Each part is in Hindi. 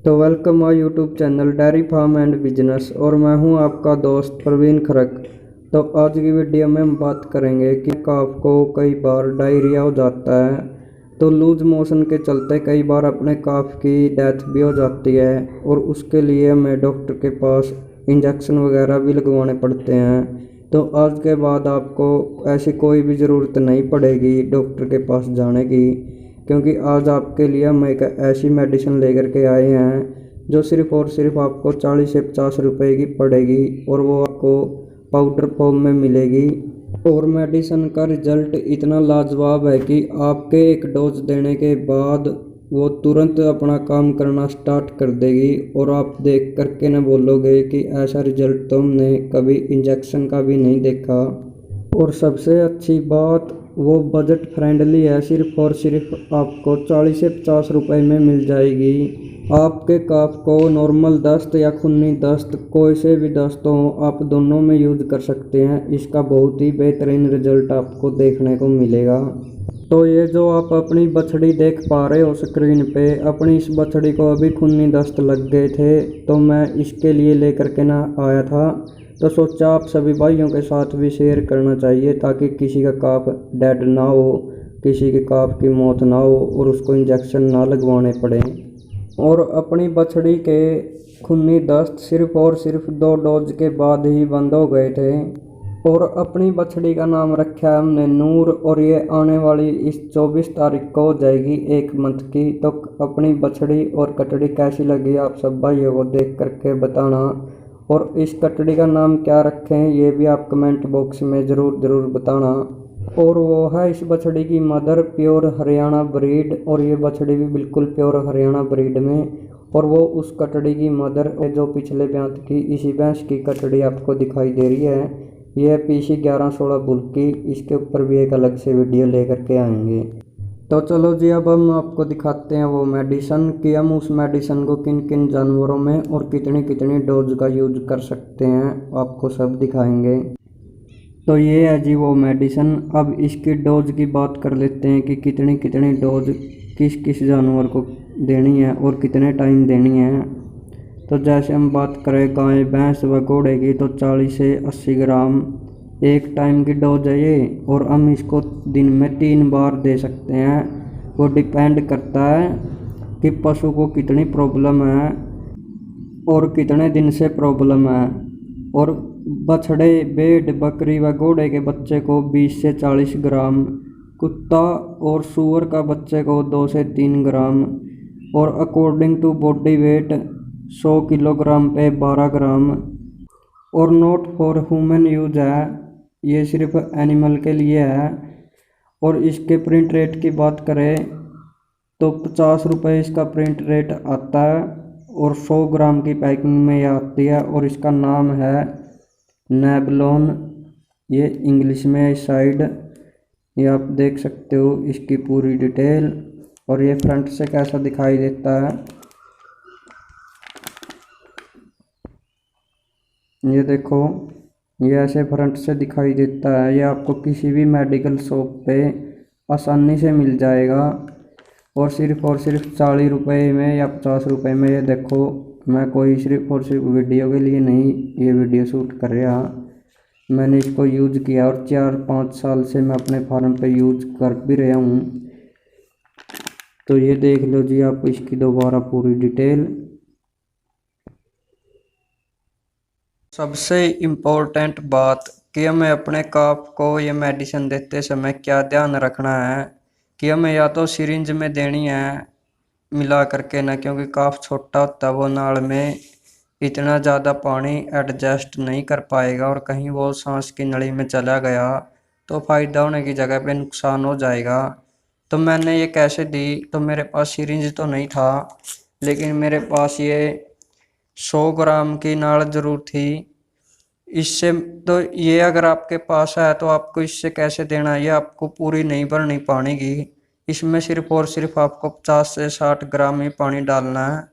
तो welcome my YouTube channel dairy farm and business और मैं हूं आपका दोस्त प्रवीण खरक। तो आज की वीडियो में हम बात करेंगे कि काफ को कई बार डायरिया हो जाता है, तो लूज मोशन के चलते कई बार अपने काफ की डेथ भी हो जाती है और उसके लिए हमें डॉक्टर के पास इंजेक्शन वगैरह भी लगवाने पड़ते हैं। तो आज के बाद आपको ऐसी कोई भी ज़रूरत नहीं पड़ेगी डॉक्टर के पास जाने की, क्योंकि आज आपके लिए हम एक ऐसी मेडिसिन लेकर के आए हैं जो सिर्फ़ और सिर्फ आपको 40 से 50 रुपए की पड़ेगी और वो आपको पाउडर फॉर्म में मिलेगी। और मेडिसिन का रिज़ल्ट इतना लाजवाब है कि आपके एक डोज देने के बाद वो तुरंत अपना काम करना स्टार्ट कर देगी और आप देख करके न बोलोगे कि ऐसा रिज़ल्ट तो हमने कभी इंजेक्शन का भी नहीं देखा। और सबसे अच्छी बात, वो बजट फ्रेंडली है, सिर्फ और सिर्फ आपको 40 से 50 रुपए में मिल जाएगी। आपके काफ को नॉर्मल दस्त या खूनी दस्त, कोई से भी दस्त हो, आप दोनों में यूज कर सकते हैं। इसका बहुत ही बेहतरीन रिजल्ट आपको देखने को मिलेगा। तो ये जो आप अपनी बछड़ी देख पा रहे हो स्क्रीन पे, अपनी इस बछड़ी को अभी खूनी दस्त लग गए थे, तो मैं इसके लिए लेकर के ना आया था। तो सोचा आप सभी भाइयों के साथ भी शेयर करना चाहिए ताकि किसी का काफ डेड ना हो, किसी के काफ की मौत ना हो और उसको इंजेक्शन ना लगवाने पड़े। और अपनी बछड़ी के खूनी दस्त सिर्फ और सिर्फ 2 डोज के बाद ही बंद हो गए थे। और अपनी बछड़ी का नाम रखा है हमने नूर, और ये आने वाली इस 24 तारीख को हो जाएगी 1 मंथ की। तो अपनी बछड़ी और कटड़ी कैसी लगी आप सब भाइयों को देख करके बताना, और इस कटड़ी का नाम क्या रखें ये भी आप कमेंट बॉक्स में ज़रूर बताना। और वो है इस बछड़ी की मदर प्योर हरियाणा ब्रीड, और ये बछड़ी भी बिल्कुल प्योर हरियाणा ब्रीड में। और वो उस कटड़ी की मदर जो पिछले ब्यांत की इसी भैंस की कटड़ी आपको दिखाई दे रही है, ये पीसी 1116 बुल की। इसके ऊपर भी एक अलग से वीडियो लेकर के आएंगे। तो चलो जी, अब हम आपको दिखाते हैं वो मेडिसन कि हम उस मेडिसन को किन किन जानवरों में और कितनी कितनी डोज का यूज कर सकते हैं, आपको सब दिखाएंगे। तो ये है जी वो मेडिसन। अब इसकी डोज की बात कर लेते हैं कि कितनी कितनी डोज किस किस जानवर को देनी है और कितने टाइम देनी है। तो जैसे हम बात करें गाय भैंस व घोड़े की, तो 40 से 80 ग्राम एक टाइम की डोज है ये, और हम इसको दिन में 3 बार दे सकते हैं। वो डिपेंड करता है कि पशु को कितनी प्रॉब्लम है और कितने दिन से प्रॉब्लम है। और बछड़े, भेड़, बकरी व घोड़े के बच्चे को 20 से 40 ग्राम, कुत्ता और सूअर का बच्चे को 2 से 3 ग्राम, और according to body weight 100 kilogram पे 12 ग्राम। और नॉट फॉर ह्यूमन यूज है, ये सिर्फ एनिमल के लिए है। और इसके प्रिंट रेट की बात करें तो 50 रुपये इसका प्रिंट रेट आता है, और 100 ग्राम की पैकिंग में ये आती है। और इसका नाम है नेबलोन, ये इंग्लिश में है। साइड ये आप देख सकते हो इसकी पूरी डिटेल। और ये फ्रंट से कैसा दिखाई देता है, ये देखो, ये ऐसे फ्रंट से दिखाई देता है। ये आपको किसी भी मेडिकल शॉप पे आसानी से मिल जाएगा, और सिर्फ 40 रुपये में या 50 रुपये में। ये देखो, मैं कोई सिर्फ और सिर्फ वीडियो के लिए नहीं ये वीडियो शूट कर रहा, मैंने इसको यूज किया और 4-5 साल से मैं अपने फार्म पे यूज कर भी रहा हूँ। तो ये देख लो जी आप इसकी दोबारा पूरी डिटेल। सबसे इम्पोर्टेंट बात कि हमें अपने काफ को ये मेडिसिन देते समय क्या ध्यान रखना है कि हमें या तो सिरिंज में देनी है मिला करके ना, क्योंकि काफ छोटा होता है, वो नाड़ में इतना ज़्यादा पानी एडजस्ट नहीं कर पाएगा, और कहीं वो सांस की नली में चला गया तो फ़ायदा होने की जगह पे नुकसान हो जाएगा। तो मैंने ये कैसे दी, तो मेरे पास सिरिंज तो नहीं था, लेकिन मेरे पास ये 100 ग्राम की नाड़ जरूर थी। इससे तो ये अगर आपके पास है तो आपको इससे कैसे देना है, ये आपको पूरी नहीं भरनी पानी की। इसमें सिर्फ और सिर्फ आपको 50 से 60 ग्राम ही पानी डालना है,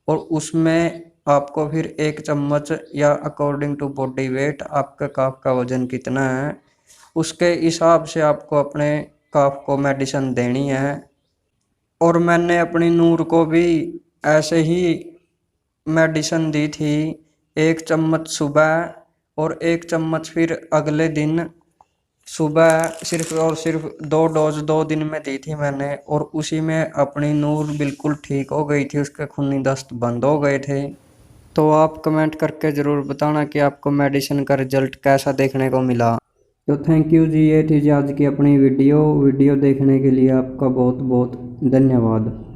और उसमें आपको फिर 1 चम्मच या अकॉर्डिंग टू बॉडी वेट, आपका काफ का वजन कितना है उसके हिसाब से आपको अपने काफ को मेडिसिन देनी है। और मैंने अपनी नूर को भी ऐसे ही मेडिसिन दी थी, 1 चम्मच सुबह और 1 चम्मच फिर अगले दिन सुबह, सिर्फ और सिर्फ 2 डोज 2 दिन में दी थी मैंने। और उसी में अपनी नूर बिल्कुल ठीक हो गई थी, उसके खूनी दस्त बंद हो गए थे। तो आप कमेंट करके ज़रूर बताना कि आपको मेडिसिन का रिजल्ट कैसा देखने को मिला। तो थैंक यू जी, ये थी जी आज की अपनी वीडियो देखने के लिए आपका बहुत बहुत धन्यवाद।